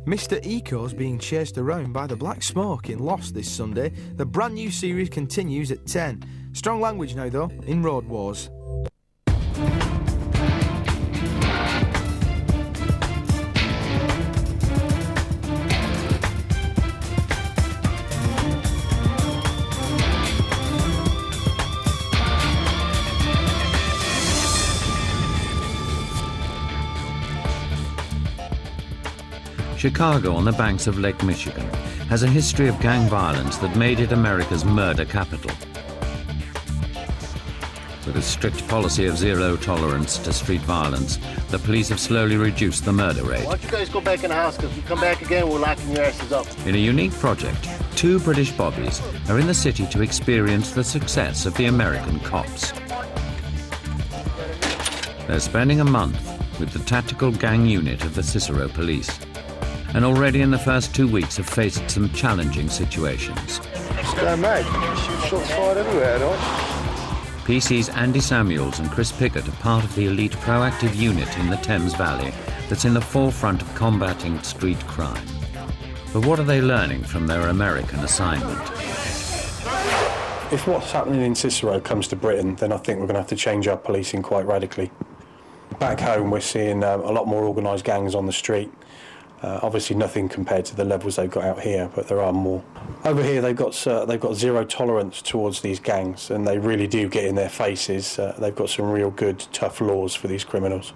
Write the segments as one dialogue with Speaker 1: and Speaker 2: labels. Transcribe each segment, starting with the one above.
Speaker 1: Mr. Eco's being chased around by the Black Smoke in Lost this Sunday. The brand new series continues at 10. Strong language now, though, in Road Wars.
Speaker 2: Chicago, on the banks of Lake Michigan, has a history of gang violence that made it America's murder capital. With a strict policy of zero tolerance to street violence, the police have slowly reduced the murder rate.
Speaker 3: Why don't you guys go back in the house, because if you come back again, we're locking your asses up.
Speaker 2: In a unique project, 2 British bobbies are in the city to experience the success of the American cops. They're spending a month with the tactical gang unit of the Cicero Police, and already in the first 2 weeks have faced some challenging situations.
Speaker 3: It's going mad. Shots fired everywhere, don't
Speaker 2: PC's Andy Samuels and Chris Pickett are part of the elite proactive unit in the Thames Valley that's in the forefront of combating street crime. But what are they learning from their American assignment?
Speaker 4: If what's happening in Cicero comes to Britain, then I think we're going to have to change our policing quite radically. Back home, we're seeing a lot more organised gangs on the street. Obviously nothing compared to the levels they've got out here, but there are more. Over here they've got zero tolerance towards these gangs, and they really do get in their faces. They've got some real good, tough laws for these criminals.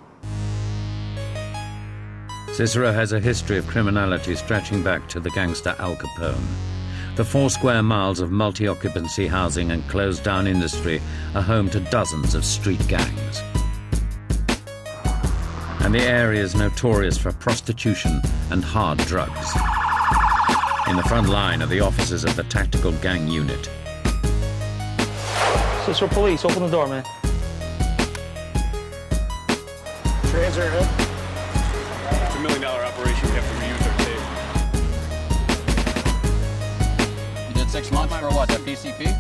Speaker 2: Cicero has a history of criminality stretching back to the gangster Al Capone. The 4 square miles of multi-occupancy housing and closed-down industry are home to dozens of street gangs. And the area is notorious for prostitution and hard drugs. In the front line are the officers of the Tactical Gang Unit.
Speaker 5: Cicero Police, open the door, man.
Speaker 3: Transfer him.
Speaker 6: It's $1 million operation. We have to reuse our tape.
Speaker 7: You did 6 months for what, that PCP?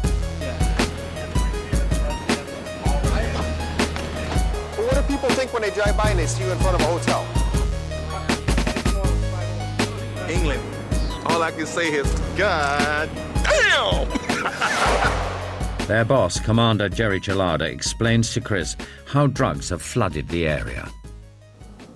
Speaker 3: What do people think when they drive by and they see you in front of a hotel?
Speaker 8: England. All I can say is, God damn!
Speaker 2: Their boss, Commander Jerry Chelada, explains to Chris how drugs have flooded the area.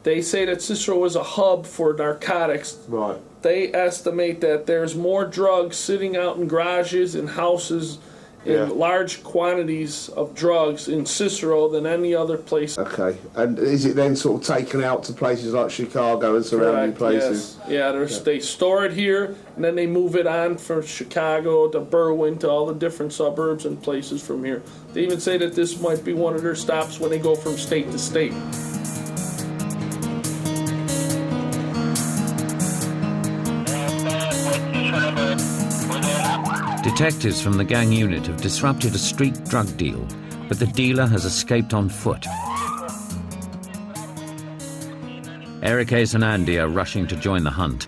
Speaker 9: They say that Cicero is a hub for narcotics.
Speaker 3: Right.
Speaker 9: They estimate that there's more drugs sitting out in garages and houses in large quantities of drugs in Cicero than any other place.
Speaker 10: Okay, and is it then sort of taken out to places like Chicago and surrounding places?
Speaker 9: Yes. Yeah, they store it here, and then they move it on from Chicago to Berwyn to all the different suburbs and places from here. They even say that this might be one of their stops when they go from state to state.
Speaker 2: Detectives from the gang unit have disrupted a street drug deal, but the dealer has escaped on foot. Eric, Ace and Andy are rushing to join the hunt.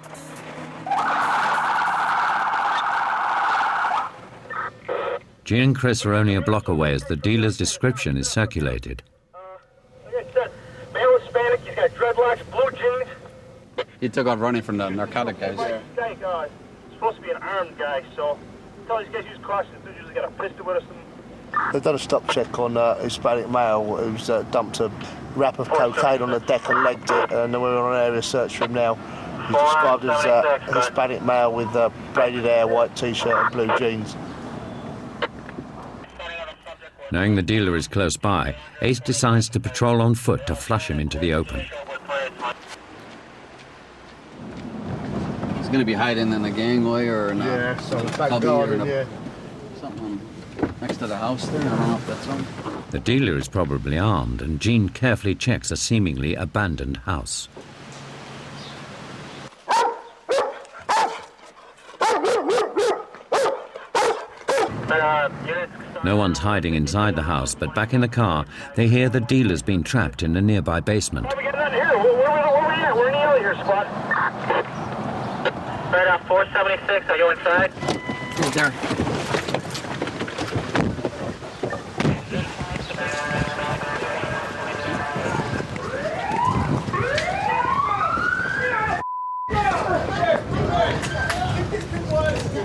Speaker 2: Gene and Chris are only a block away as the dealer's description is circulated.
Speaker 3: Like I said, male Hispanic, he's got dreadlocks, blue jeans.
Speaker 7: He took off running from the narcotic guys.
Speaker 3: Thank God. He's supposed to be an armed guy, so tell these guys use caution. They usually got a pistol with us. They've done a stop check on a Hispanic male who's dumped a wrap of cocaine on the deck and legged it, and we're on an area search for him now. He's described as a Hispanic male with braided hair, white t-shirt and blue jeans.
Speaker 2: Knowing the dealer is close by, Ace decides to patrol on foot to flush him into the open.
Speaker 7: He's going to be hiding in the gangway or in
Speaker 3: back garden,
Speaker 7: something next to the house there. I don't know if that's him.
Speaker 2: The dealer is probably armed, and Gene carefully checks a seemingly abandoned house. No one's hiding inside the house, but back in the car, they hear the dealer's been trapped in a nearby basement.
Speaker 3: What are we getting out here? Where are we at? We're in the alley here, spot. Right off 476. Are you inside?
Speaker 7: Right there.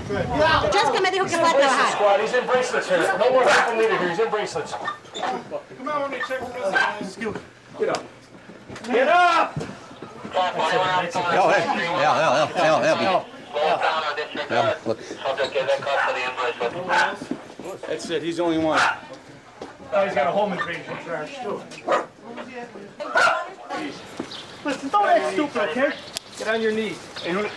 Speaker 5: Jessica me dijo que fue a trabajar.
Speaker 9: Squad, he's in bracelets here. No more half a meter here, he's in bracelets. Come on, let me check the Get up. Get up!
Speaker 7: Yeah, look.
Speaker 6: That's it. He's the only one.
Speaker 9: Oh, he's got a home invasion charge, too. Listen, don't act stupid, okay? Get on your knees. Hey, Lupe,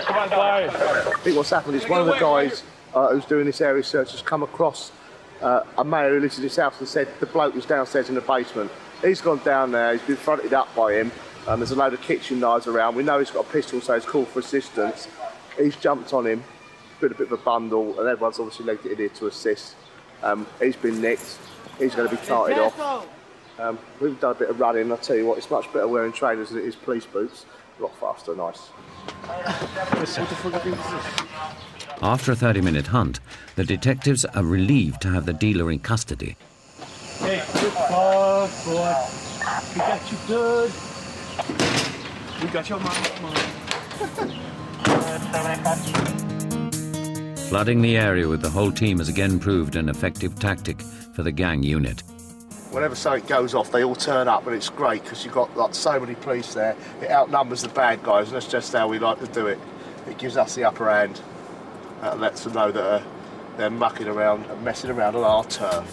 Speaker 9: come on, guys.
Speaker 3: I think what's happened is one of the guys who's doing this area search has come across a mayor who lives in his house and said the bloke was downstairs in the basement. He's gone down there, he's been fronted up by him. There's a load of kitchen knives around. We know he's got a pistol, so he's called for assistance. He's jumped on him, put a bit of a bundle, and everyone's obviously legged it in here to assist. He's been nicked. He's going to be carted off. We've done a bit of running. I'll tell you what, it's much better wearing trainers than it is police boots. A lot faster and nice.
Speaker 2: After a 30-minute hunt, the detectives are relieved to have the dealer in custody.
Speaker 9: Hey, good dog, boy. We got you good. We got your mama.
Speaker 2: Flooding the area with the whole team has again proved an effective tactic for the gang unit.
Speaker 3: Whenever something goes off, they all turn up, and it's great because you've got like so many police there. It outnumbers the bad guys, and that's just how we like to do it. It gives us the upper hand. Lets them know that they're mucking around and messing around on our turf.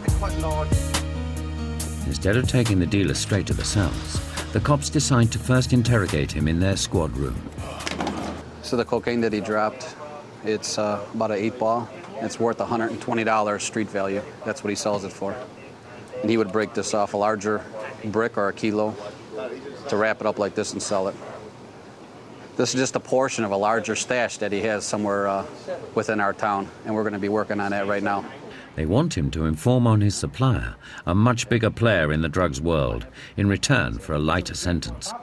Speaker 3: They're quite large.
Speaker 2: Instead of taking the dealer straight to the cells, the cops decide to first interrogate him in their squad room.
Speaker 7: So the cocaine that he dropped, it's about an 8-ball. It's worth $120 street value. That's what he sells it for. And he would break this off a larger brick or a kilo to wrap it up like this and sell it. This is just a portion of a larger stash that he has somewhere within our town, and we're going to be working on that right now.
Speaker 2: They want him to inform on his supplier, a much bigger player in the drugs world, in return for a lighter sentence.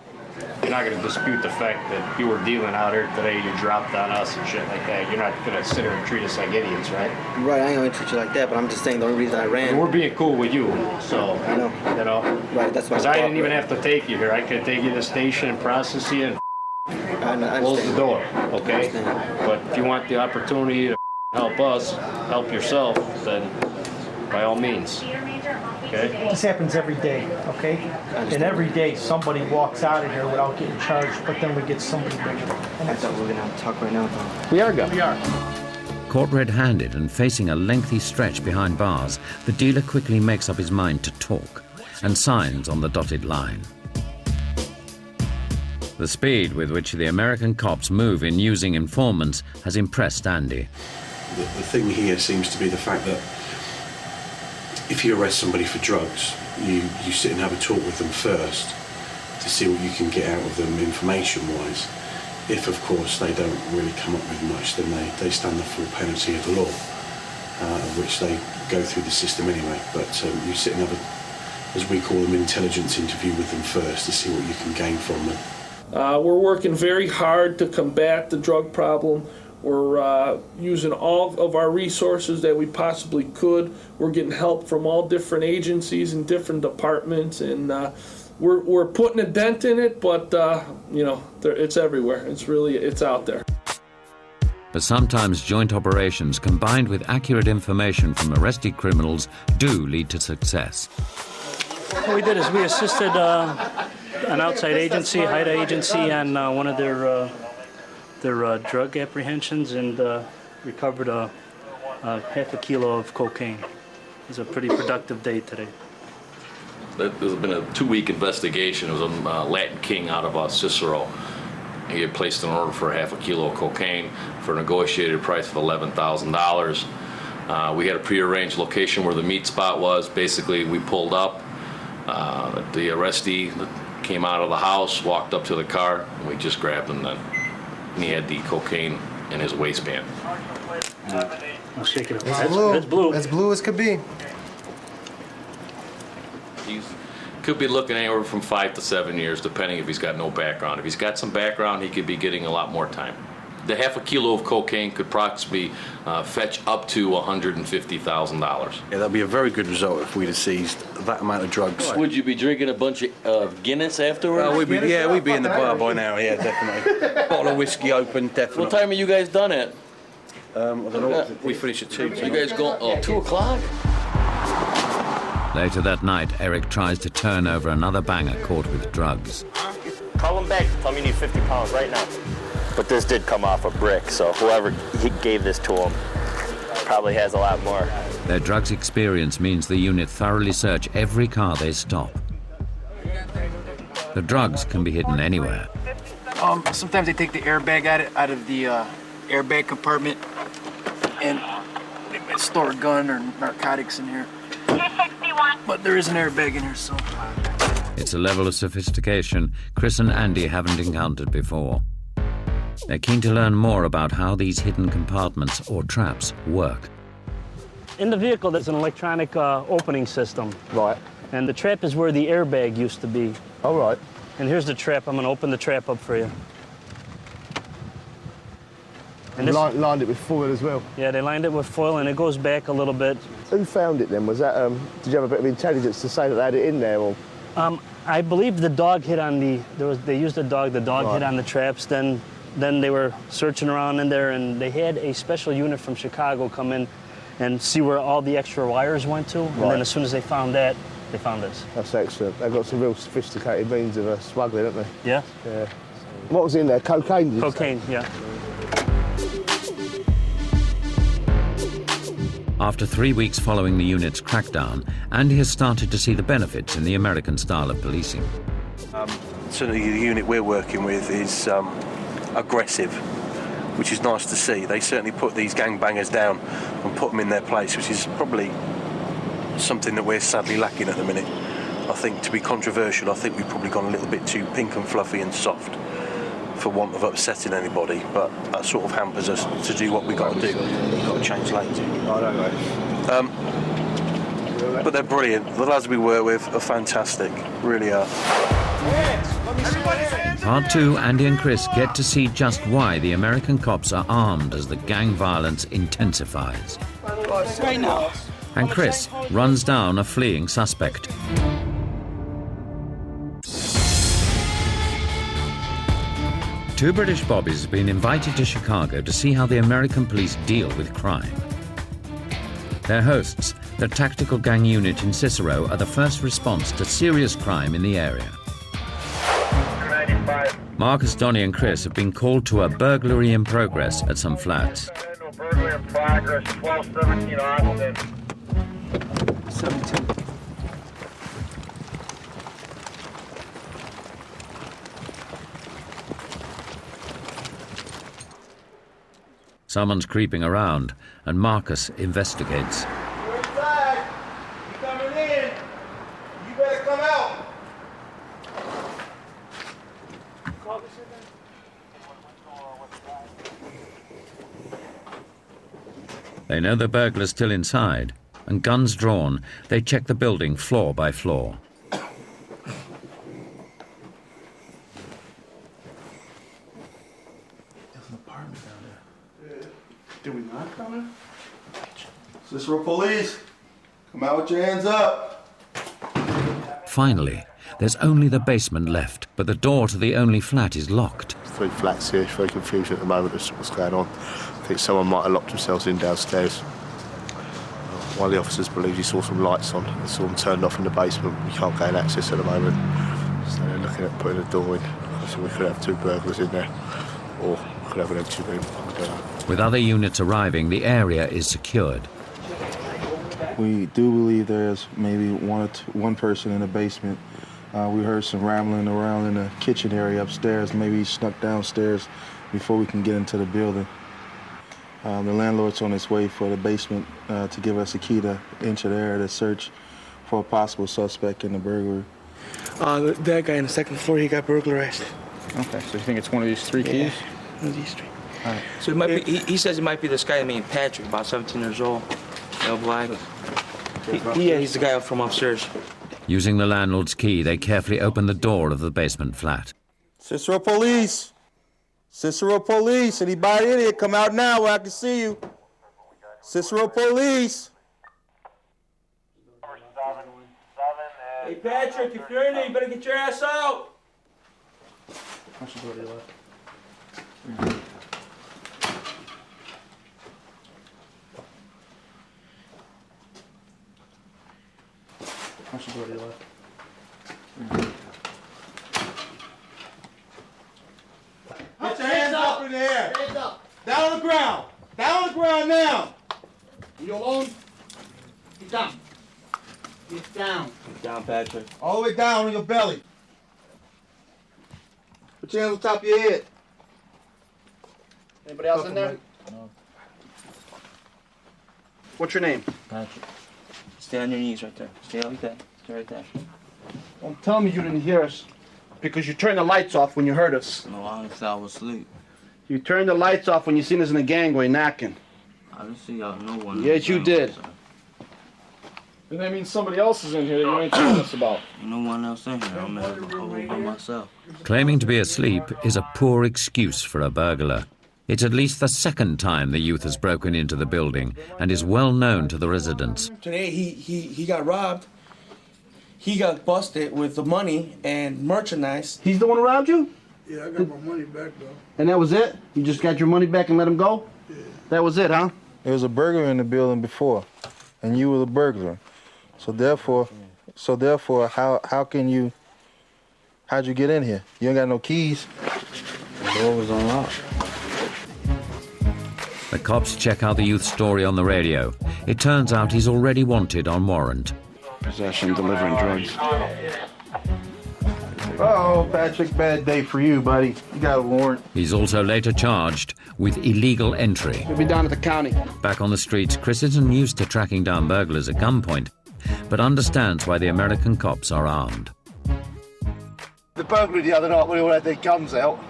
Speaker 6: You're not going to dispute the fact that you were dealing out here today, you dropped on us and shit like that. You're not going to sit here and treat us like idiots, right?
Speaker 11: Right, I ain't going to treat you like that, but I'm just saying the only reason I ran...
Speaker 6: We're being cool with you, so...
Speaker 11: I know.
Speaker 6: You know?
Speaker 11: Right, that's why...
Speaker 6: Because I didn't even have to take you here. I could take you to the station and process you and
Speaker 11: I
Speaker 6: close the door, okay? But if you want the opportunity to help us, help yourself, then by all means. Okay.
Speaker 12: This happens every day, okay? And every day somebody walks out of here without getting charged, but then we get somebody bigger. And
Speaker 11: I thought we were going to have to talk right now, though.
Speaker 6: We are good.
Speaker 12: We are.
Speaker 2: Caught red-handed and facing a lengthy stretch behind bars, the dealer quickly makes up his mind to talk and signs on the dotted line. The speed with which the American cops move in using informants has impressed Andy.
Speaker 4: The thing here seems to be the fact that if you arrest somebody for drugs, you sit and have a talk with them first to see what you can get out of them information-wise. If, of course, they don't really come up with much, then they stand the full penalty of the law, which they go through the system anyway. But you sit and have a, as we call them, intelligence interview with them first to see what you can gain from them.
Speaker 9: We're working very hard to combat the drug problem. We're using all of our resources that we possibly could. We're getting help from all different agencies and different departments, and we're putting a dent in it, but you know, it's everywhere. It's out there.
Speaker 2: But sometimes joint operations combined with accurate information from arrested criminals do lead to success.
Speaker 13: What we did is we assisted an outside agency, HIDA agency, on one of their drug apprehensions, and recovered a half a kilo of cocaine. It was a pretty productive day today.
Speaker 14: There's been a 2-week investigation. It was a Latin King out of Cicero. He had placed an order for half a kilo of cocaine for a negotiated price of $11,000. We had a prearranged location where the meat spot was. Basically, we pulled up. The arrestee came out of the house, walked up to the car, and we just grabbed him then. And he had the cocaine in his waistband.
Speaker 13: I'll shake it up.
Speaker 15: That's blue.
Speaker 13: That's blue.
Speaker 15: As blue as could be.
Speaker 14: He could be looking anywhere from 5 to 7 years, depending if he's got no background. If he's got some background, he could be getting a lot more time. The half a kilo of cocaine could approximately fetch up to $150,000.
Speaker 4: Yeah, that'd be a very good result if we'd have seized that amount of drugs.
Speaker 16: Would you be drinking a bunch of Guinness afterwards?
Speaker 4: We'd be in the bar by now, yeah, definitely. Bottle of whiskey open, definitely.
Speaker 16: What time are you guys done at?
Speaker 4: I don't know. We finish at 2.
Speaker 16: You guys go 2 o'clock?
Speaker 2: Later that night, Eric tries to turn over another banger caught with drugs.
Speaker 15: Call him back. Tell me you need 50 pounds right now. But this did come off a brick, so whoever he gave this to him probably has a lot more.
Speaker 2: Their drugs experience means the unit thoroughly search every car they stop. The drugs can be hidden anywhere.
Speaker 17: Sometimes they take the airbag out of the airbag compartment and they might store a gun or narcotics in here. But there is an airbag in here, so...
Speaker 2: It's a level of sophistication Chris and Andy haven't encountered before. They're keen to learn more about how these hidden compartments or traps work.
Speaker 13: In the vehicle, there's an electronic opening system.
Speaker 3: Right.
Speaker 13: And the trap is where the airbag used to be.
Speaker 3: All right.
Speaker 13: And here's the trap. I'm going to open the trap up for you.
Speaker 3: And this, lined it with foil as well?
Speaker 13: Yeah, they lined it with foil, and it goes back a little bit.
Speaker 3: Who found it then? Was that, did you have a bit of intelligence to say that they had it in there? Or?
Speaker 13: I believe the dog hit on they used a dog, the dog hit on the traps, then they were searching around in there, and they had a special unit from Chicago come in and see where all the extra wires went to, and then as soon as they found that, they found this.
Speaker 3: That's excellent. They've got some real sophisticated means of smuggling, haven't they?
Speaker 13: Yeah.
Speaker 3: Yeah. What was in there? Cocaine?
Speaker 13: Cocaine, yeah.
Speaker 2: After 3 weeks following the unit's crackdown, Andy has started to see the benefits in the American style of policing.
Speaker 4: Certainly the unit we're working with is aggressive, which is nice to see. They certainly put these gangbangers down and put them in their place, which is probably something that we're sadly lacking at the minute. I think, to be controversial, I think we've probably gone a little bit too pink and fluffy and soft for want of upsetting anybody, but that sort of hampers us to do what we've got to do. We've got to change lanes.
Speaker 3: I don't know.
Speaker 4: But they're brilliant. The lads we work with are fantastic, really are.
Speaker 2: Part 2, Andy and Chris get to see just why the American cops are armed as the gang violence intensifies.
Speaker 17: Right now.
Speaker 2: And Chris runs down a fleeing suspect. Two British bobbies have been invited to Chicago to see how the American police deal with crime. Their hosts, the tactical gang unit in Cicero, are the first response to serious crime in the area. Marcus, Donnie and Chris have been called to a burglary in progress at some flats.
Speaker 18: Burglary in progress, 1217 Austin.
Speaker 17: 17.
Speaker 2: Someone's creeping around, and Marcus investigates.
Speaker 10: You're inside. You coming in. You better come out.
Speaker 2: They know the burglar's still inside, and guns drawn, they check the building floor by floor.
Speaker 10: Did we not come in? Cicero Police, come out with your hands up.
Speaker 2: Finally, there's only the basement left, but the door to the only flat is locked.
Speaker 3: 3 flats here, it's very confusing at the moment as to what's going on. I think someone might have locked themselves in downstairs. One of the officers believes he saw some lights on and saw them turned off in the basement. We can't gain access at the moment. So they're looking at putting a door in. So we could have 2 burglars in there, or we could have an empty room. I don't know.
Speaker 2: With other units arriving, the area is secured.
Speaker 19: We do believe there's maybe one person in the basement. We heard some rambling around in the kitchen area upstairs. Maybe he snuck downstairs before we can get into the building. The landlord's on his way for the basement to give us a key to enter there to search for a possible suspect in the burglary.
Speaker 17: That guy on the second floor, he got burglarized.
Speaker 20: Okay, so you think it's one of these 3 keys?
Speaker 17: One of these 3.
Speaker 20: All right.
Speaker 17: So it might be, he says it might be this guy named Patrick, about 17 years old, male black. Yeah, he's the guy from upstairs.
Speaker 2: Using the landlord's key, they carefully open the door of the basement flat.
Speaker 10: Cicero Police. Cicero Police. Anybody in here, come out now where I can see you. Cicero Police.
Speaker 17: Hey, Patrick, if you're in there, you better get your ass out.
Speaker 20: Watch the door to your left.
Speaker 10: Put your hands up in the air. Hands up. Down on the ground. Down on the ground now.
Speaker 21: You alone? Get down. Get down.
Speaker 10: Get down, Patrick. All the way down on your belly. Put your hands on top of your head.
Speaker 21: Anybody else in there?
Speaker 20: No.
Speaker 21: What's your name?
Speaker 20: Patrick. Stay on your knees right there. Stay like that. Stay right there.
Speaker 21: Don't tell me you didn't hear us because you turned the lights off when you heard us.
Speaker 20: No, I was asleep.
Speaker 21: You turned the lights off when you seen us in the gangway knocking.
Speaker 20: I didn't see y'all, no one.
Speaker 21: Yes, you did.
Speaker 6: And that means somebody else is in here that you ain't telling us about.
Speaker 20: No one else in here. I'm in the hole by myself.
Speaker 2: Claiming to be asleep is a poor excuse for a burglar. It's at least the second time the youth has broken into the building and is well known to the residents.
Speaker 12: Today he got robbed. He got busted with the money and merchandise.
Speaker 21: He's the one who robbed you?
Speaker 22: Yeah, I got my money back, though.
Speaker 21: And that was it? You just got your money back and let him go?
Speaker 22: Yeah.
Speaker 21: That was it, huh?
Speaker 19: There was a burglar in the building before, and you were the burglar. So therefore, how'd you get in here? You ain't got no keys.
Speaker 20: The door was unlocked.
Speaker 2: The cops check out the youth's story on the radio. It turns out he's already wanted on warrant.
Speaker 21: Possession, delivering drugs.
Speaker 19: Uh-oh, Patrick, bad day for you, buddy. You got a warrant.
Speaker 2: He's also later charged with illegal entry.
Speaker 21: We'll be down at the county.
Speaker 2: Back on the streets, Chris isn't used to tracking down burglars at gunpoint, but understands why the American cops are armed.
Speaker 3: The burglary the other night, we all had their guns out.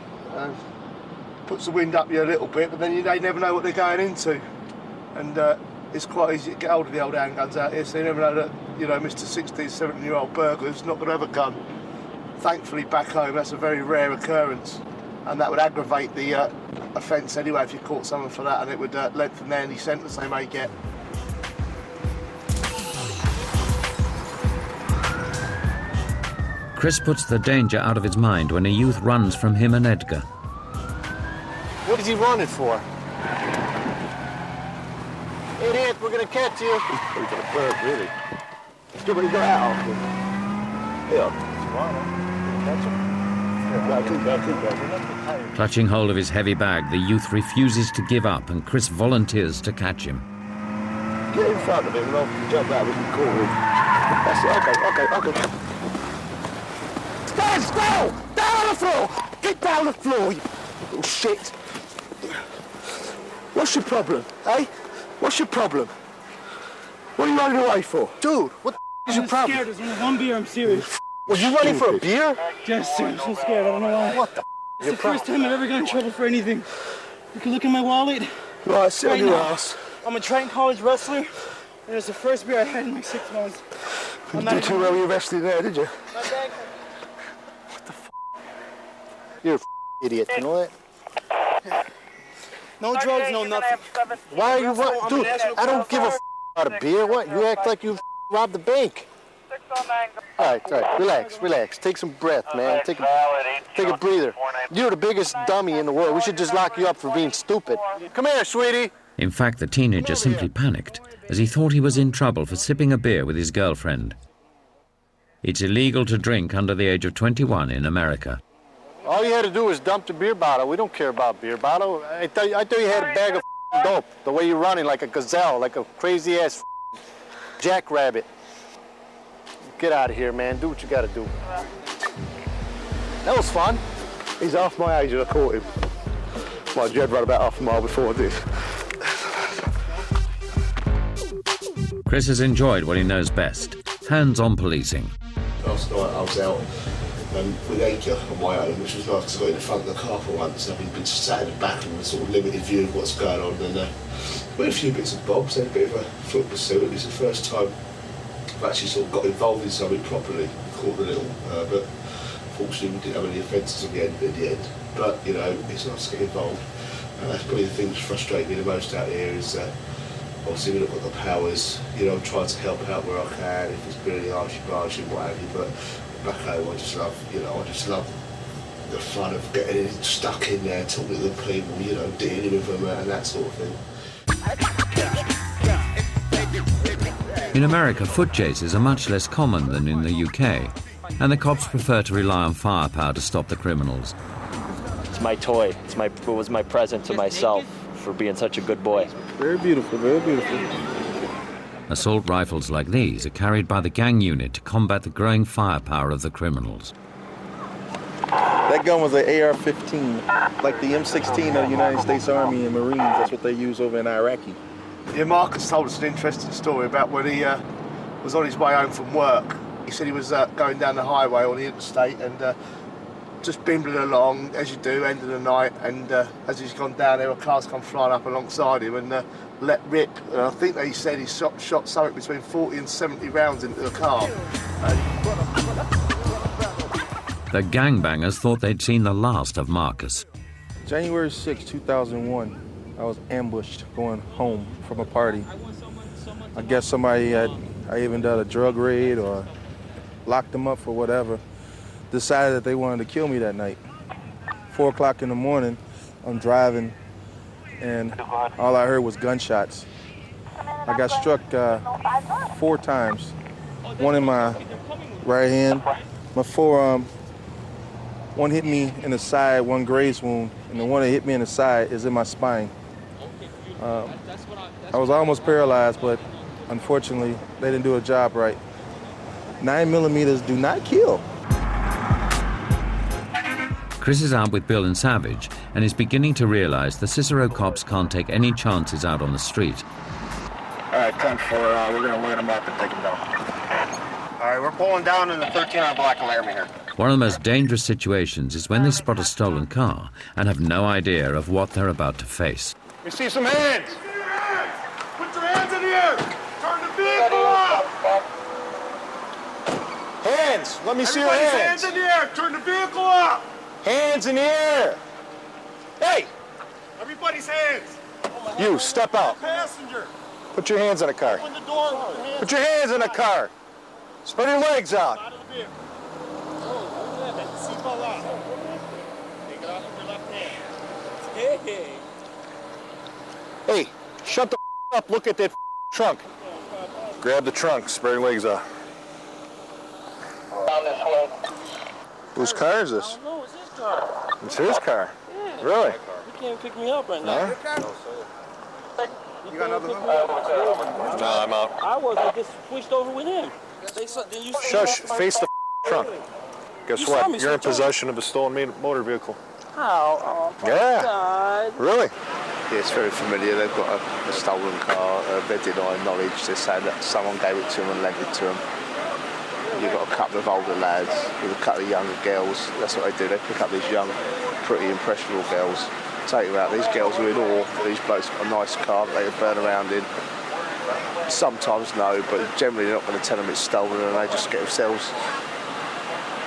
Speaker 3: Puts the wind up you a little bit, but then they never know what they're going into. And it's quite easy to get hold of the old handguns out here, so you never know that, you know, Mr. 16, 17-year-old burglar's not going to have a gun. Thankfully, back home, that's a very rare occurrence. And that would aggravate the offence anyway if you caught someone for that, and it would lengthen any sentence they may get.
Speaker 2: Chris puts the danger out of his mind when a youth runs from him and Edgar.
Speaker 3: What is he running for? Idiot, we're going to catch you. He's got a bird, really. Still what he got out of him. Yeah.
Speaker 2: Clutching hold of his heavy bag, the youth refuses to give up and Chris volunteers to catch him.
Speaker 3: Get in front of him and I'll jump out, we can call him. That's it, okay. Stand still! Down on the floor! Get down on the floor, you little shit! What's your problem, eh? What's your problem? What are you running away for? Dude, what the is your problem?
Speaker 12: I'm scared. There's only one beer. I'm serious.
Speaker 3: Was you running for a beer?
Speaker 12: Yes, sir. I'm so scared. I don't know why.
Speaker 3: What the
Speaker 12: It's the first time I've ever got in trouble for anything. You can look in my wallet.
Speaker 3: Right, sit on your
Speaker 12: now.
Speaker 3: ass.
Speaker 12: I'm a Triton College wrestler, and it's the first beer I had in like 6 months.
Speaker 3: You did too well with your wrestling there, did you?
Speaker 12: My bag.
Speaker 3: What the f***? You're a idiot, you know that?
Speaker 12: No drugs, no nothing.
Speaker 3: Why are you running? Dude, I don't give a f*** about a beer. What? You act like you robbed the bank. All right, relax. Take some breath, man. Take a breather. You're the biggest dummy in the world. We should just lock you up for being stupid. Come here, sweetie.
Speaker 2: In fact, the teenager simply panicked as he thought he was in trouble for sipping a beer with his girlfriend. It's illegal to drink under the age of 21 in America.
Speaker 3: All you had to do was dump the beer bottle. We don't care about beer bottle. I thought you had a bag of dope. The way you're running like a gazelle, like a crazy-ass jackrabbit. Get out of here, man. Do what you gotta do. That was fun. He's half my age and I caught him. Mind you, I'd run about half a mile before this.
Speaker 2: Chris has enjoyed what he knows best, hands-on policing.
Speaker 3: Last night I was out with Edgar on my own, which was nice because I got in the front of the car for once. I've been sat in the back and a sort of limited view of what's going on. And with a few bits and bobs, had a bit of a foot pursuit. It's the first time I've actually sort of got involved in something properly. Caught a little, but fortunately we didn't have any offences in the end. But, you know, it's nice to get involved. And that's probably the thing that's frustrating me the most out here is that obviously we've not got the powers. You know, I'm trying to help out where I can, if it's really arshy-barshy and what have you, but back home I just love the fun of getting stuck in there, talking to the people, you know, dealing with them and that sort of thing.
Speaker 2: In America, foot chases are much less common than in the UK, and the cops prefer to rely on firepower to stop the criminals.
Speaker 15: It's my toy. It was my present to myself for being such a good boy.
Speaker 19: Very beautiful, very beautiful.
Speaker 2: Assault rifles like these are carried by the gang unit to combat the growing firepower of the criminals.
Speaker 19: That gun was an AR-15, like the M16 of the United States Army and Marines. That's what they use over in Iraqi.
Speaker 3: Yeah, Marcus told us an interesting story about when he was on his way home from work. He said he was going down the highway on the interstate and just bimbling along, as you do, end of the night, and as he's gone down there, a car's come flying up alongside him and let rip. And I think they said he shot something between 40 and 70 rounds into the car.
Speaker 2: The gangbangers thought they'd seen the last of Marcus.
Speaker 19: January 6, 2001, I was ambushed going home from a party. I guess somebody had even done a drug raid or locked them up for whatever. Decided that they wanted to kill me that night. 4 o'clock in the morning, I'm driving, and all I heard was gunshots. I got struck 4 times. One in my right hand, my forearm. One hit me in the side, one graze wound, and the one that hit me in the side is in my spine. I was almost paralyzed, but unfortunately, they didn't do a job right. 9mm do not kill.
Speaker 2: Chris is out with Bill and Savage and is beginning to realize the Cicero cops can't take any chances out on the street.
Speaker 21: All right, 10-4, we're gonna them up and take them down. All right, we're pulling down in the 13 on Black and Laramie here.
Speaker 2: One of the most dangerous situations is when they spot a stolen car and have no idea of what they're about to face.
Speaker 21: We see some hands.
Speaker 18: Put your hands in the air. Turn the vehicle up.
Speaker 21: Hands. Let me see your hands.
Speaker 18: Hands in the air. Turn the vehicle up.
Speaker 21: Hands in the air. Hey.
Speaker 18: Everybody's hands.
Speaker 21: You, step out.
Speaker 18: Passenger.
Speaker 21: Put your hands in the car.
Speaker 18: Open the door.
Speaker 21: Put your hands in the car. Spread your legs out.
Speaker 18: Out of the vehicle. Seatbelt on. Take it off with your left hand. Hey.
Speaker 21: Hey, shut the up. Look at that trunk. Grab the trunk. Spread your legs out.
Speaker 18: Down this way.
Speaker 21: Whose car is this?
Speaker 18: No, it's his car.
Speaker 21: It's his car.
Speaker 18: Yeah.
Speaker 21: Really?
Speaker 18: You can't pick me up right now.
Speaker 21: No?
Speaker 18: You got another one?
Speaker 21: No, I'm out.
Speaker 18: I was. I just switched over with him. Then you
Speaker 21: Shush. Face the trunk. Guess
Speaker 18: You saw
Speaker 21: what?
Speaker 18: me
Speaker 21: You're in
Speaker 18: switch over.
Speaker 21: possession of a stolen motor vehicle.
Speaker 18: How? Oh, my
Speaker 21: Yeah.
Speaker 18: God.
Speaker 21: Really?
Speaker 3: Yeah, it's very familiar. They've got a stolen car. They deny knowledge. They say that someone gave it to them and lent it to them. You've got a couple of older lads with a couple of younger girls. That's what they do. They pick up these young, pretty impressionable girls, take them out. These girls are in awe. These blokes got a nice car that they can burn around in. Sometimes no, but generally they're not going to tell them it's stolen, and they just get themselves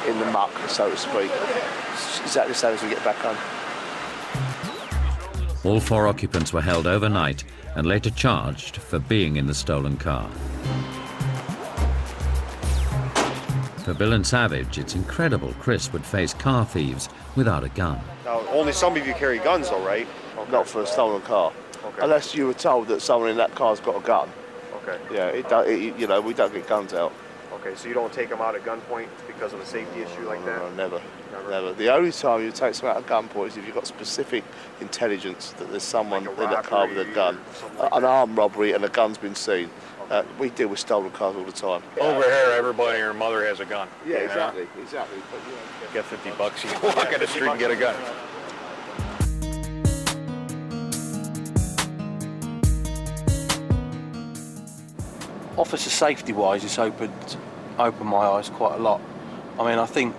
Speaker 3: in the muck, so to speak. It's exactly the same as we get back home.
Speaker 2: All 4 occupants were held overnight and later charged for being in the stolen car. For Bill and Savage, it's incredible Chris would face car thieves without a gun.
Speaker 21: Now, only some of you carry guns, though, right?
Speaker 3: Okay. Not for a stolen car.
Speaker 21: Okay.
Speaker 3: Unless you were told that someone in that car's got a gun.
Speaker 21: Okay.
Speaker 3: Yeah, you know, we don't get guns out.
Speaker 21: Okay, so you don't take them out at gunpoint because of a safety issue like that?
Speaker 3: No, never. The only time you take someone out at gunpoint is if you've got specific intelligence that there's someone
Speaker 21: Like
Speaker 3: in that car with a gun. An armed robbery and a gun's been seen. We deal with stolen cars all the time.
Speaker 21: Over here, everybody and your mother has a gun.
Speaker 3: Yeah,
Speaker 21: you know?
Speaker 3: exactly. But,
Speaker 21: Get $50, you can walk on the street and get a gun.
Speaker 1: Officer safety-wise, it's opened my eyes quite a lot. I mean, I think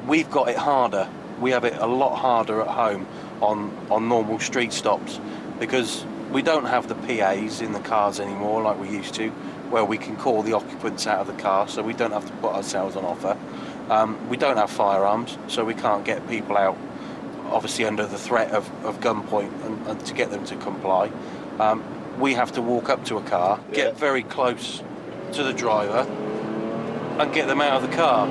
Speaker 1: we've got it harder. We have it a lot harder at home on normal street stops because we don't have the PAs in the cars anymore like we used to, where we can call the occupants out of the car, so we don't have to put ourselves on offer. We don't have firearms, so we can't get people out, obviously under the threat of gunpoint and to get them to comply. We have to walk up to a car, get very close to the driver, and get them out of the car.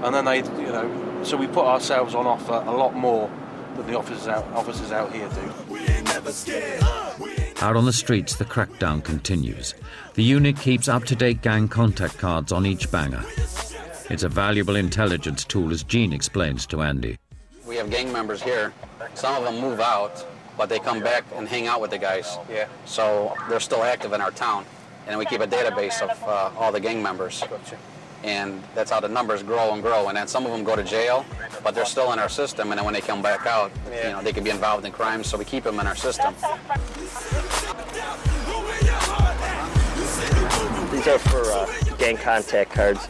Speaker 1: And then so we put ourselves on offer a lot more than the officers out here do.
Speaker 18: We ain't never scared.
Speaker 2: Out on the streets, the crackdown continues. The unit keeps up-to-date gang contact cards on each banger. It's a valuable intelligence tool, as Gene explains to Andy.
Speaker 7: We have gang members here. Some of them move out, but they come back and hang out with the guys.
Speaker 1: Yeah.
Speaker 7: So they're still active in our town. And we keep a database of all the gang members.
Speaker 1: Gotcha.
Speaker 7: And that's how the numbers grow and grow. And then some of them go to jail, but they're still in our system. And then when they come back out, you know, they can be involved in crimes, so we keep them in our system.
Speaker 15: These are for gang contact cards.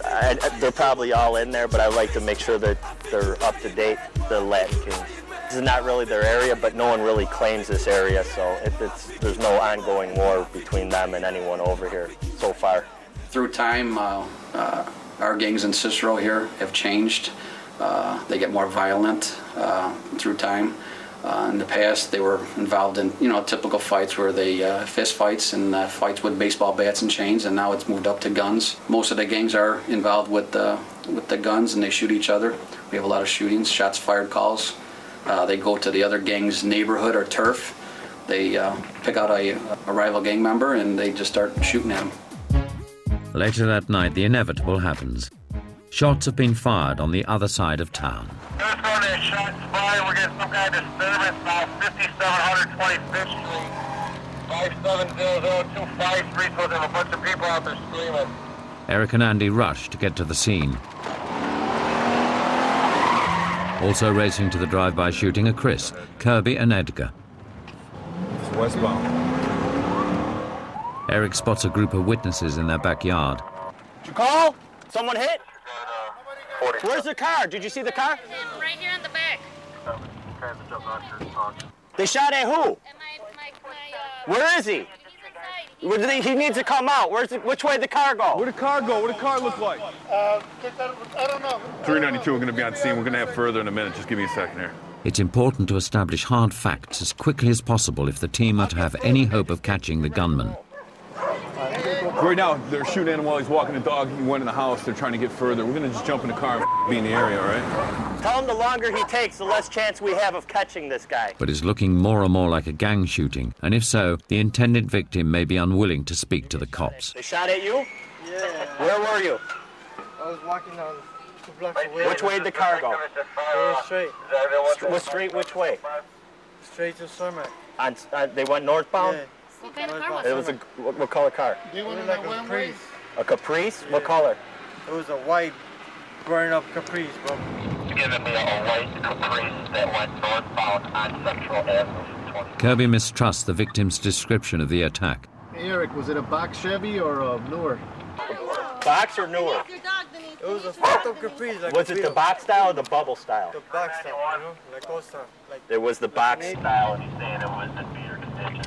Speaker 15: They're probably all in there, but I like to make sure that they're up to date, the Latin Kings. This is not really their area, but no one really claims this area, so there's no ongoing war between them and anyone over here so far.
Speaker 7: Through time, our gangs in Cicero here have changed. They get more violent through time. In the past, they were involved in, you know, typical fights where they fist fights and fights with baseball bats and chains, and now it's moved up to guns. Most of the gangs are involved with the guns, and they shoot each other. We have a lot of shootings, shots fired calls. They go to the other gang's neighborhood or turf. They pick out a rival gang member, and they just start shooting at him.
Speaker 2: Later that night, the inevitable happens. Shots have been fired on the other side of town.
Speaker 21: Just going to shots fired. We're getting some kind of disturbance now. 5725th Street. 5700253. So there's a bunch of people out there screaming.
Speaker 2: Eric and Andy rush to get to the scene. Also racing to the drive-by shooting are Chris, Kirby and Edgar.
Speaker 10: It's westbound.
Speaker 2: Eric spots a group of witnesses in their backyard.
Speaker 15: Did you call? Someone hit? Where's the car? Did you see the car?
Speaker 5: Right here in the back.
Speaker 15: They shot at who? Where is he? He needs to come out. Which way did the car go?
Speaker 8: Where'd the car go? What did the car look like?
Speaker 21: I don't know.
Speaker 8: 392 are going to be on scene. We're going to have further in a minute. Just give me a second here.
Speaker 2: It's important to establish hard facts as quickly as possible if the team are to have any hope of catching the gunman.
Speaker 8: Right now, they're shooting at him while he's walking the dog. He went in the house. They're trying to get further. We're going to just jump in the car and be in the area, all right?
Speaker 15: Tell him the longer he takes, the less chance we have of catching this guy.
Speaker 2: But it's looking more and more like a gang shooting, and if so, the intended victim may be unwilling to speak to the cops.
Speaker 15: They shot at you?
Speaker 11: Yeah.
Speaker 15: Where were you?
Speaker 11: I was walking down 2 blocks away.
Speaker 15: Which way did the car go?
Speaker 11: Straight.
Speaker 15: What street? Which way?
Speaker 11: Straight to Cermak.
Speaker 15: They went northbound?
Speaker 11: Yeah.
Speaker 5: What kind of car was
Speaker 15: It was a what color car?
Speaker 11: It was like a Caprice.
Speaker 15: A Caprice?
Speaker 11: Yeah.
Speaker 15: What color?
Speaker 11: It was a white, burned up Caprice, bro.
Speaker 21: Giving me a white Caprice that went northbound on Central Avenue.
Speaker 2: Kirby mistrusts the victim's description of the attack.
Speaker 23: Eric, was it a box Chevy or a newer?
Speaker 15: Box or newer?
Speaker 11: It was a fucked up Caprice. Like
Speaker 15: Was it the box style or the bubble style?
Speaker 11: The box style, you know? Like old style. Like
Speaker 15: It was the box
Speaker 21: Style, and he's saying it was the beer condition.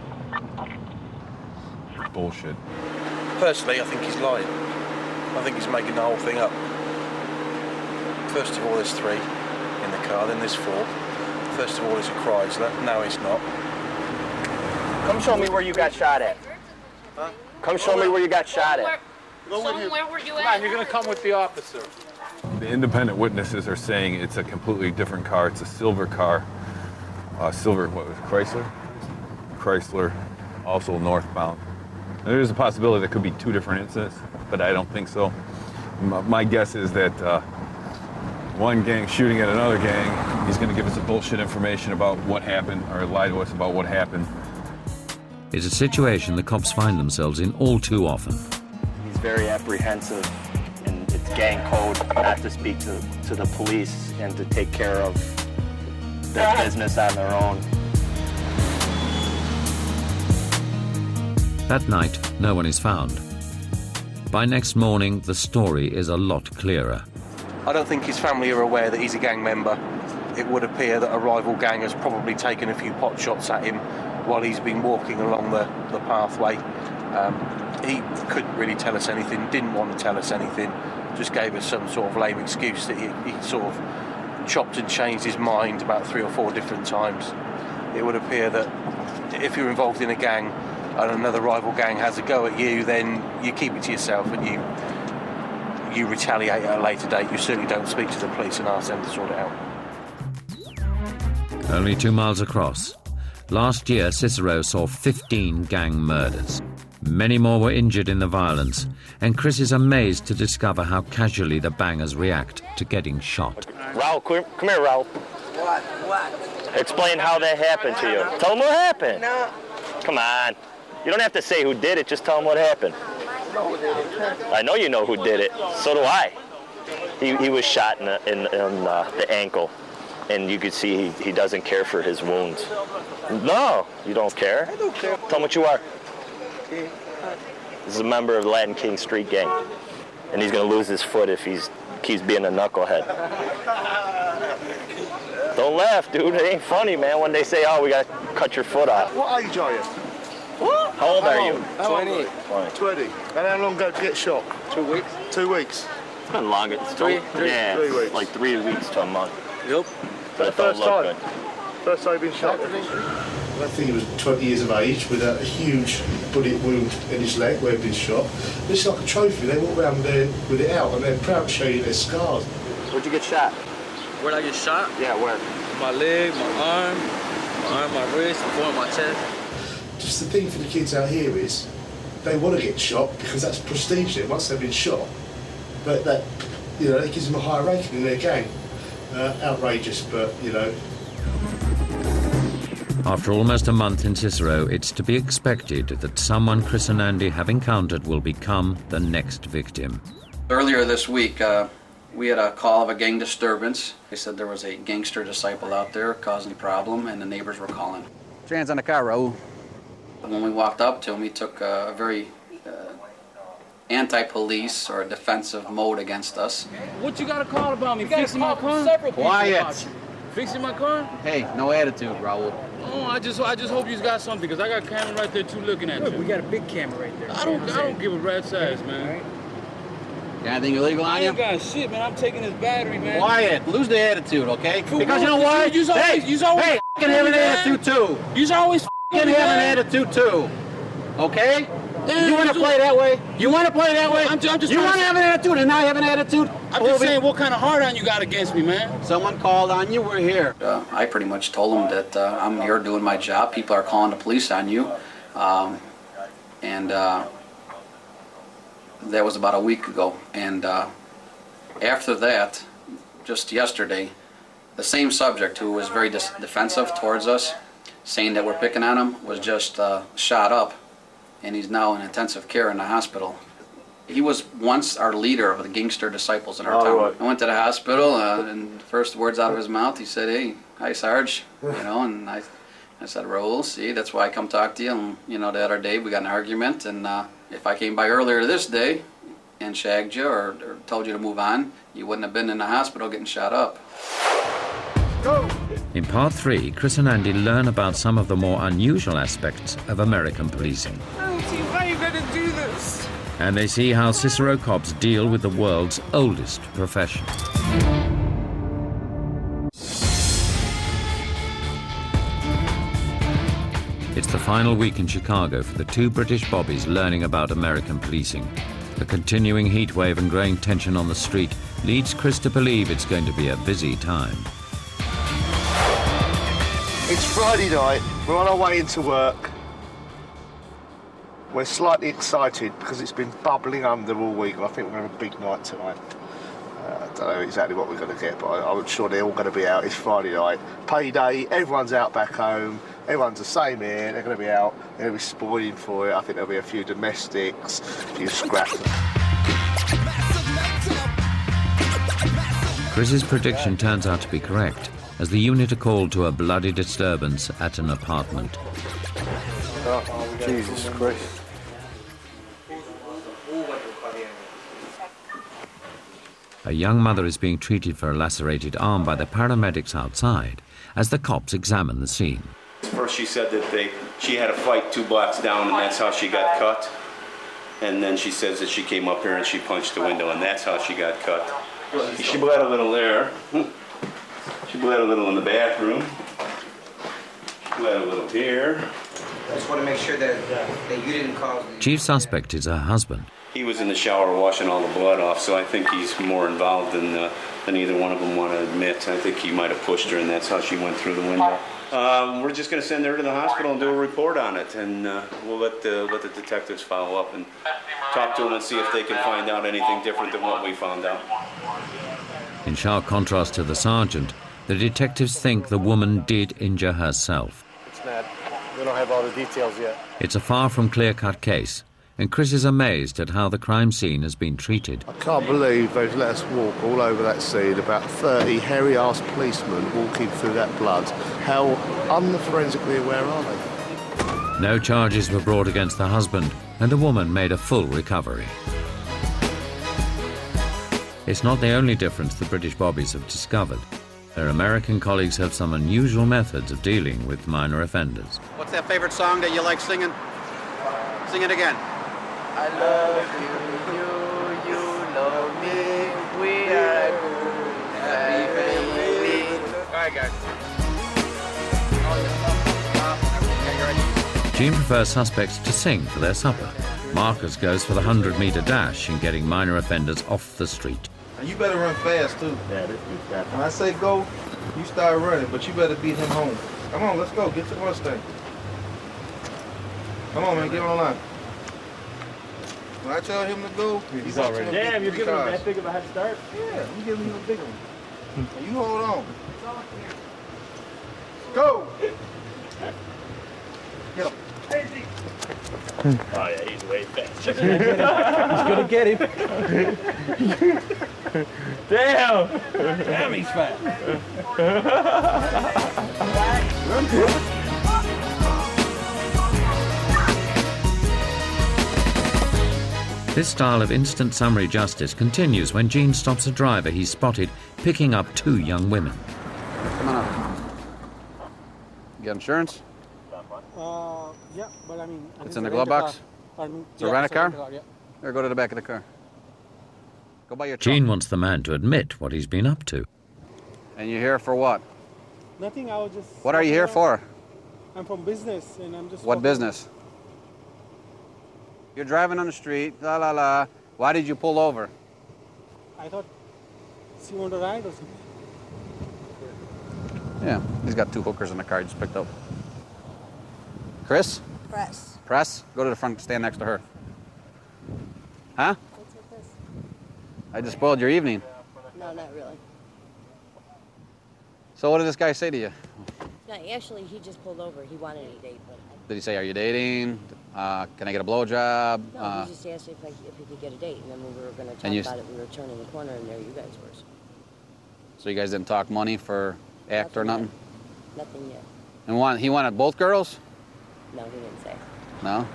Speaker 8: Bullshit.
Speaker 1: Personally, I think he's lying. I think he's making the whole thing up. First of all, there's 3 in the car, then there's 4. First of all, it's a Chrysler. No, it's not.
Speaker 15: Come show me where you got shot at.
Speaker 11: Huh?
Speaker 15: Come show me where you got shot at.
Speaker 5: Where were you at?
Speaker 17: Come on, you're going to come with the officer.
Speaker 8: The independent witnesses are saying it's a completely different car. It's a silver car. Silver, what was it, Chrysler? Chrysler, also northbound. There's a possibility there could be 2 different incidents, but I don't think so. My guess is that one gang shooting at another gang, he's going to give us a bullshit information about what happened, or lie to us about what happened.
Speaker 2: It's a situation the cops find themselves in all too often.
Speaker 15: He's very apprehensive, and it's gang code not to speak to the police and to take care of their business on their own.
Speaker 2: That night, no one is found. By next morning, the story is a lot clearer.
Speaker 1: I don't think his family are aware that he's a gang member. It would appear that a rival gang has probably taken a few pot shots at him while he's been walking along the pathway. He couldn't really tell us anything, didn't want to tell us anything, just gave us some sort of lame excuse that he sort of chopped and changed his mind about 3 or 4 different times. It would appear that if you're involved in a gang and another rival gang has a go at you, then you keep it to yourself and you retaliate at a later date. You certainly don't speak to the police and ask them to sort it out.
Speaker 2: Only 2 miles across, Last year, Cicero saw 15 gang murders. Many more were injured in the violence, and Chris is amazed to discover how casually the bangers react to getting shot.
Speaker 15: Raul, come here, Raul.
Speaker 9: What?
Speaker 15: Explain how that happened to you. Tell them what happened.
Speaker 9: No.
Speaker 15: Come on. You don't have to say who did it, just tell them what happened. I know you know who did it. So do I. He was shot in the ankle, and you could see he doesn't care for his wounds. No, you don't care.
Speaker 9: I don't care.
Speaker 15: Tell him what you are.
Speaker 9: Okay.
Speaker 15: This is a member of the Latin King Street Gang, and he's going to lose his foot if he keeps being a knucklehead. Don't laugh, dude. It ain't funny, man, when they say, oh, we got to cut your foot off.
Speaker 3: What age are you?
Speaker 15: What? How old are you?
Speaker 3: 20. 20. And how long ago did you get shot?
Speaker 9: 2 weeks.
Speaker 3: 2 weeks?
Speaker 15: It's been longer. It's
Speaker 9: Three.
Speaker 15: Yeah,
Speaker 3: 3 weeks.
Speaker 15: like 3 weeks to a month.
Speaker 9: Yep.
Speaker 15: But it don't look good.
Speaker 3: First time you've been shot?
Speaker 14: I think he was 20 years of age with a huge bullet wound in his leg where he'd been shot. It's like a trophy. They walk around there with it out and they're proud to show you their scars.
Speaker 15: Where'd you get shot?
Speaker 9: Where'd I get shot?
Speaker 15: Yeah, where?
Speaker 9: My leg, my arm, my wrist, and my chest.
Speaker 14: Just the thing for the kids out here is they want to get shot because that's prestige there once they've been shot. But that, you know, that gives them a higher ranking in their gang. Outrageous, but, you know.
Speaker 2: After almost a month in Cicero, it's to be expected that someone Chris and Andy have encountered will become the next victim.
Speaker 7: Earlier this week, we had a call of a gang disturbance. They said there was a gangster disciple out there causing a problem, and the neighbors were calling. Hands on the car, Raul. When we walked up to him, he took a very anti-police or defensive mode against us.
Speaker 6: What you got to call about me? Fixing my car?
Speaker 7: Quiet.
Speaker 6: Fixing my car?
Speaker 7: Hey, no attitude, Raul.
Speaker 6: Oh, I just hope you got something, because I got a camera right there too looking at you.
Speaker 17: We got a big camera right there.
Speaker 6: I don't give a rat's ass, man.
Speaker 7: Got anything illegal on
Speaker 6: I
Speaker 7: you?
Speaker 6: ain't got shit, man. I'm taking his battery, man.
Speaker 7: Quiet. Lose the attitude, okay?
Speaker 6: For
Speaker 7: Because you know
Speaker 6: what?
Speaker 7: what?
Speaker 6: You's always
Speaker 7: Hey, f***ing have an attitude too.
Speaker 6: You's always
Speaker 7: F***ing have an attitude too. Okay?
Speaker 6: Damn,
Speaker 7: you want to play that way? You want to play that way?
Speaker 6: I'm just
Speaker 7: you want to have an attitude and not have an attitude?
Speaker 6: I'm just saying, what kind of hard on you got against me, man?
Speaker 7: Someone called on you, we're here. I pretty much told them that I'm here doing my job. People are calling the police on you. And that was about a week ago. And after that, just yesterday, the same subject who was very defensive towards us, saying that we're picking on him, was just shot up. And he's now in intensive care in the hospital. He was once our leader of the gangster disciples in our town. Right. I went to the hospital, and the first words out of his mouth, he said, "Hey, hi, Sarge," you know, and I said, "Raul, see, that's why I come talk to you." And you know, the other day we got in an argument, and if I came by earlier this day and shagged you or told you to move on, you wouldn't have been in the hospital getting shot up.
Speaker 3: Go!
Speaker 2: In part 3, Chris and Andy learn about some of the more unusual aspects of American policing.
Speaker 9: Why are you going to do this?
Speaker 2: And they see how Cicero cops deal with the world's oldest profession. It's the final week in Chicago for the two British bobbies learning about American policing. The continuing heat wave and growing tension on the street leads Chris to believe it's going to be a busy time.
Speaker 3: It's Friday night, we're on our way into work. We're slightly excited because it's been bubbling under all week, and I think we're going to have a big night tonight. I don't know exactly what we're going to get, but I'm sure they're all going to be out. It's Friday night, payday, everyone's out back home, everyone's the same here, they're going to be out, they're going to be spoiling for it. I think there'll be a few domestics, a few scraps.
Speaker 2: Chris's prediction turns out to be correct, as the unit are called to a bloody disturbance at an apartment.
Speaker 3: Oh, Jesus Christ.
Speaker 2: A young mother is being treated for a lacerated arm by the paramedics outside as the cops examine the scene.
Speaker 16: First she said that she had a fight 2 blocks down and that's how she got cut. And then she says that she came up here and she punched the window and that's how she got cut. She bled a little there. She bled a little in the bathroom. She bled a little here.
Speaker 24: I just want to make sure that you didn't cause...
Speaker 2: Chief suspect is her husband,
Speaker 16: he was in the shower washing all the blood off, so I think he's more involved than either one of them want to admit. I think he might have pushed her, and that's how she went through the window. We're just going to send her to the hospital and do a report on it, and we'll let the detectives follow up and talk to them and see if they can find out anything different than what we found out.
Speaker 2: In sharp contrast to the sergeant, the detectives think the woman did injure herself.
Speaker 21: It's not. We don't have all the details yet.
Speaker 2: It's a far from clear-cut case, and Chris is amazed at how the crime scene has been treated.
Speaker 3: I can't believe they've let us walk all over that scene, about 30 hairy-ass policemen walking through that blood. How unforensically aware are they?
Speaker 2: No charges were brought against the husband, and the woman made a full recovery. It's not the only difference the British bobbies have discovered. Their American colleagues have some unusual methods of dealing with minor offenders.
Speaker 7: What's that favorite song that you like singing? Sing it again.
Speaker 4: I love you, you love me, we are happy family. All right, guys.
Speaker 2: Gene prefers suspects to sing for their supper. Marcus goes for the 100-meter dash in getting minor offenders off the street.
Speaker 10: And you better run fast, too. When I say go, you start running, but you better beat him home. Come on, let's go. Get to the Mustang. Come on, man. Get on the line. When I tell him to go, he's already.
Speaker 12: Damn, you're giving him that big of a head start?
Speaker 10: Yeah, I'm giving him a big one. And you hold on. Go! Get him.
Speaker 4: Oh yeah, he's way faster.
Speaker 12: He's gonna get him. Damn! Damn, he's fat.
Speaker 2: This style of instant summary justice continues when Gene stops a driver he's spotted picking up two young women.
Speaker 7: Come on up. You got insurance?
Speaker 12: Yeah, but I mean...
Speaker 7: It's in the glove box? So rent a car?
Speaker 12: Yeah.
Speaker 7: Or go to the back of the car. Go buy your truck.
Speaker 2: Gene wants the man to admit what he's been up to.
Speaker 7: And you're here for what?
Speaker 12: Nothing, I was just...
Speaker 7: What are you here for?
Speaker 12: I'm from business, and I'm just...
Speaker 7: What business? You're driving on the street, la la la. Why did you pull over?
Speaker 12: I thought she wanted to ride or something.
Speaker 7: Yeah, he's got two hookers in the car he just picked up. Chris?
Speaker 13: Press.
Speaker 7: Press? Go to the front, stand next to her. Huh?
Speaker 13: What's with this?
Speaker 7: I just spoiled your evening.
Speaker 13: No, not really.
Speaker 7: So what did this guy say to you?
Speaker 13: No, actually, he just pulled over. He wanted a date, but...
Speaker 7: Did he say, are you dating? Can I get a blowjob?
Speaker 13: No, he just asked if he could get a date, and then when we were going to talk about it, we were turning the corner, and there you guys were.
Speaker 7: So you guys didn't talk money for act or nothing?
Speaker 13: Nothing yet.
Speaker 7: And he wanted both girls?
Speaker 13: No, he didn't say.
Speaker 7: No?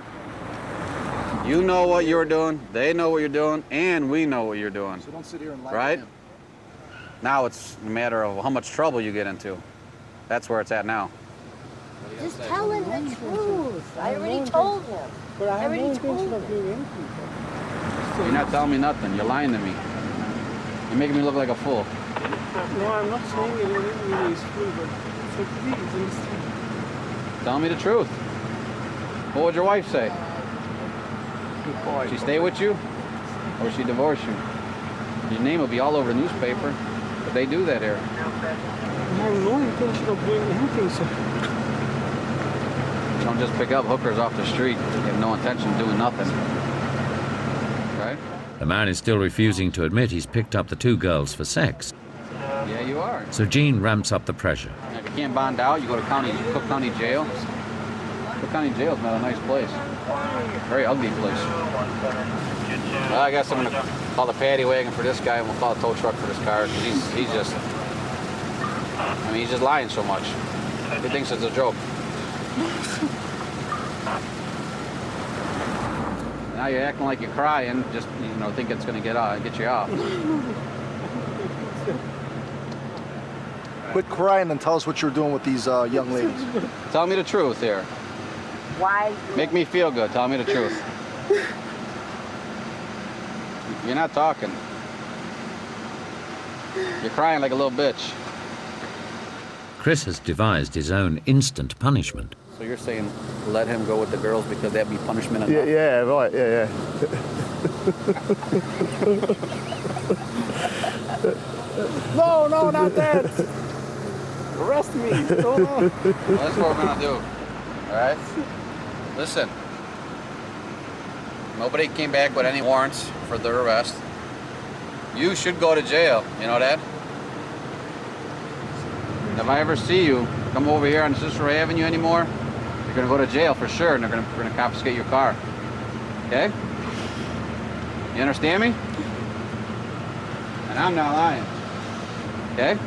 Speaker 7: You know what you're doing, they know what you're doing, and we know what you're doing.
Speaker 23: So don't sit here and lie
Speaker 7: right?
Speaker 23: to him.
Speaker 7: Now it's a matter of how much trouble you get into. That's where it's at now.
Speaker 13: Just tell him the truth. I already told him.
Speaker 12: But I have no
Speaker 13: already
Speaker 12: intention
Speaker 13: told
Speaker 12: of
Speaker 13: him.
Speaker 12: doing anything.
Speaker 7: You're not telling me nothing. You're lying to me. You're making me look like a fool.
Speaker 12: No, I'm not saying it really is true, but so please understand.
Speaker 7: Tell me the truth. What would your wife say? She stay with you, or she divorce you? Your name will be all over the newspaper, but they do that here.
Speaker 12: I have no intention of doing anything, sir.
Speaker 7: Don't just pick up hookers off the street. You have no intention of doing nothing. Right?
Speaker 2: The man is still refusing to admit he's picked up the two girls for sex.
Speaker 7: Yeah, you are.
Speaker 2: So Gene ramps up the pressure.
Speaker 7: If you can't bond out, you go to Cook County Jail. Cook County Jail is not a nice place. Very ugly place. Well, I guess I'm going to call the paddy wagon for this guy, and we'll call a tow truck for this car, because he's just... I mean, he's just lying so much. He thinks it's a joke. Now you're acting like you're crying, just, think it's going to get you off.
Speaker 23: Quit crying and tell us what you're doing with these young ladies.
Speaker 7: Tell me the truth here.
Speaker 13: Why?
Speaker 7: Make me feel good. Tell me the truth. You're not talking. You're crying like a little bitch.
Speaker 2: Chris has devised his own instant punishment.
Speaker 7: So you're saying let him go with the girls because that'd be punishment enough?
Speaker 3: Yeah, right, yeah.
Speaker 21: No, not that. Arrest me. No.
Speaker 7: Well, that's what we're gonna do. All right? Listen. Nobody came back with any warrants for their arrest. You should go to jail. You know that? If I ever see you come over here on Cicero Avenue anymore, you're gonna go to jail for sure, and we're gonna confiscate your car. Okay? You understand me? And I'm not lying. Okay?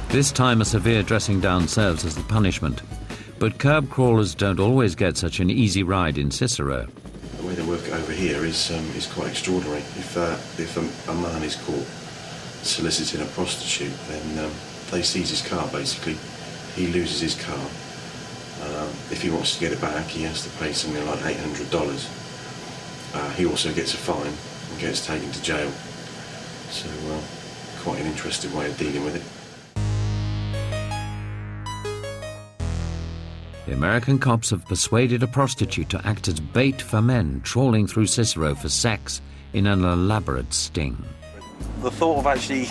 Speaker 2: This time a severe dressing down serves as the punishment. But curb crawlers don't always get such an easy ride in Cicero.
Speaker 19: The way they work it over here is quite extraordinary. If a man is caught soliciting a prostitute, then they seize his car basically. He loses his car. If he wants to get it back, he has to pay something like $800. He also gets a fine and gets taken to jail. So quite an interesting way of dealing with it.
Speaker 2: The American cops have persuaded a prostitute to act as bait for men trawling through Cicero for sex in an elaborate sting.
Speaker 1: The thought of actually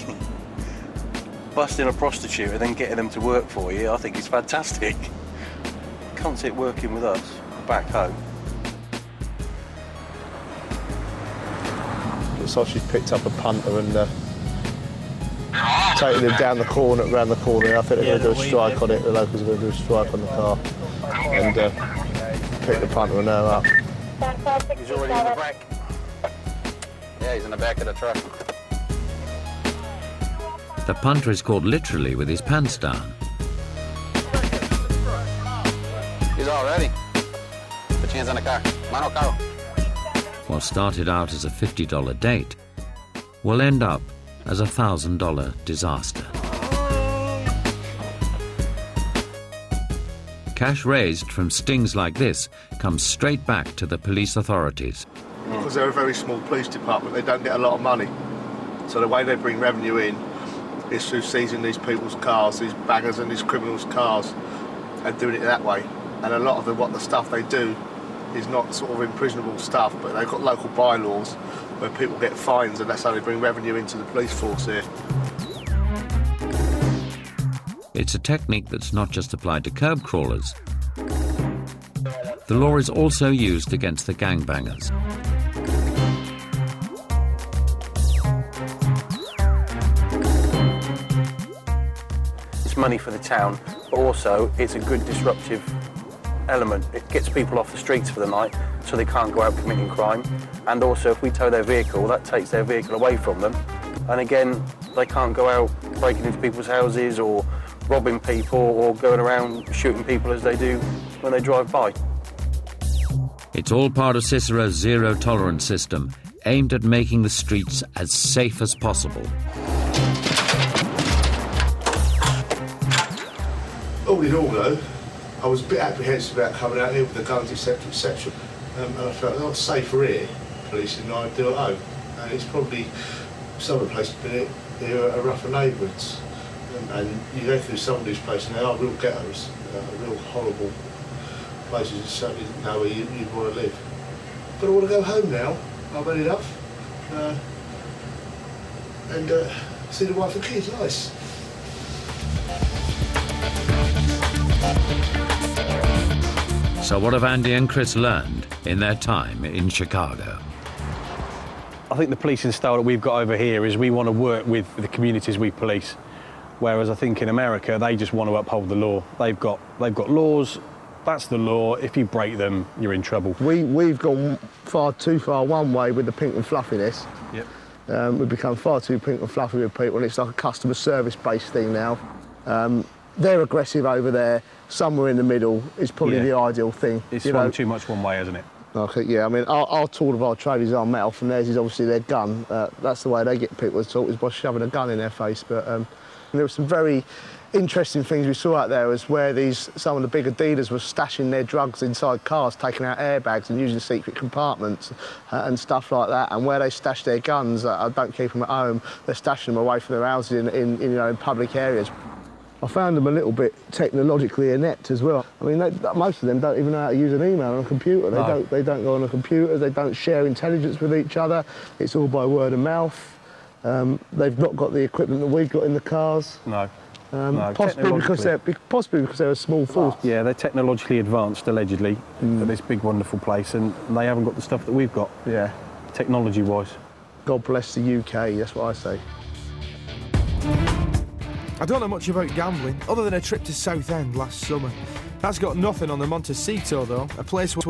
Speaker 1: busting a prostitute and then getting them to work for you, I think is fantastic. Can't see it working with us back home.
Speaker 3: Looks like she's picked up a punter and taking him down the corner, around the corner. I think they're going to do a strike on it. The locals are going to do a strike on the car and pick the punter and her up.
Speaker 1: He's already in the back.
Speaker 7: Yeah, he's in the back of the truck.
Speaker 2: The punter is caught literally with his pants down.
Speaker 7: He's all ready. Put your hands on the car. Mano carro.
Speaker 2: What started out as a $50 date will end up as a $1,000 disaster. Cash raised from stings like this comes straight back to the police authorities.
Speaker 3: Because they're a very small police department, they don't get a lot of money. So the way they bring revenue in is through seizing these people's cars, these bangers and these criminals' cars, and doing it that way. And a lot of the stuff they do is not sort of imprisonable stuff, but they've got local bylaws where people get fines, and that's how they bring revenue into the police force here.
Speaker 2: It's a technique that's not just applied to curb crawlers. The law is also used against the gangbangers.
Speaker 1: It's money for the town, but also it's a good disruptive element. It gets people off the streets for the night so they can't go out committing crime, and also if we tow their vehicle, that takes their vehicle away from them, and again they can't go out breaking into people's houses or robbing people or going around shooting people as they do when they drive by.
Speaker 2: It's all part of Cicero's zero-tolerance system, aimed at making the streets as safe as possible.
Speaker 14: All in all, though, I was a bit apprehensive about coming out here with the guns, etc., etc. And I felt a lot safer here, policing, than I do at home. And it's probably some of the places here are rougher neighbourhoods. And you go through some of these places, and they are real ghettos, real horrible places. You certainly didn't know where you'd want to live. But I want to go home now. I've had enough. And see the wife and kids. Nice.
Speaker 2: So what have Andy and Chris learned in their time in Chicago?
Speaker 20: I think the policing style that we've got over here is we want to work with the communities we police. Whereas I think in America, they just want to uphold the law. They've got laws, that's the law. If you break them, you're in trouble.
Speaker 3: We've gone too far one way with the pink and fluffiness.
Speaker 20: Yep.
Speaker 3: We've become far too pink and fluffy with people, and it's like a customer service-based thing now. They're aggressive over there. Somewhere in the middle is probably the ideal thing.
Speaker 20: It's swung too much one way, hasn't it?
Speaker 3: Okay, yeah, I mean, our tool of our trade is our mouth, and theirs is obviously their gun. That's the way they get people to talk, is by shoving a gun in their face. But there were some very interesting things we saw out there, was where some of the bigger dealers were stashing their drugs inside cars, taking out airbags and using secret compartments and stuff like that. And where they stash their guns, don't keep them at home. They're stashing them away from their houses in public areas. I found them a little bit technologically inept as well. I mean, most of them don't even know how to use an email on a computer. They don't go on a computer. They don't share intelligence with each other. It's all by word of mouth. They've not got the equipment that we've got in the cars.
Speaker 20: No.
Speaker 3: Possibly because they're a small force.
Speaker 20: Yeah, they're technologically advanced, allegedly, at this big, wonderful place, and they haven't got the stuff that we've got.
Speaker 3: Yeah.
Speaker 20: Technology-wise.
Speaker 3: God bless the UK, that's what I say.
Speaker 11: I don't know much about gambling, other than a trip to Southend last summer. That's got nothing on the Montecito, though, a place where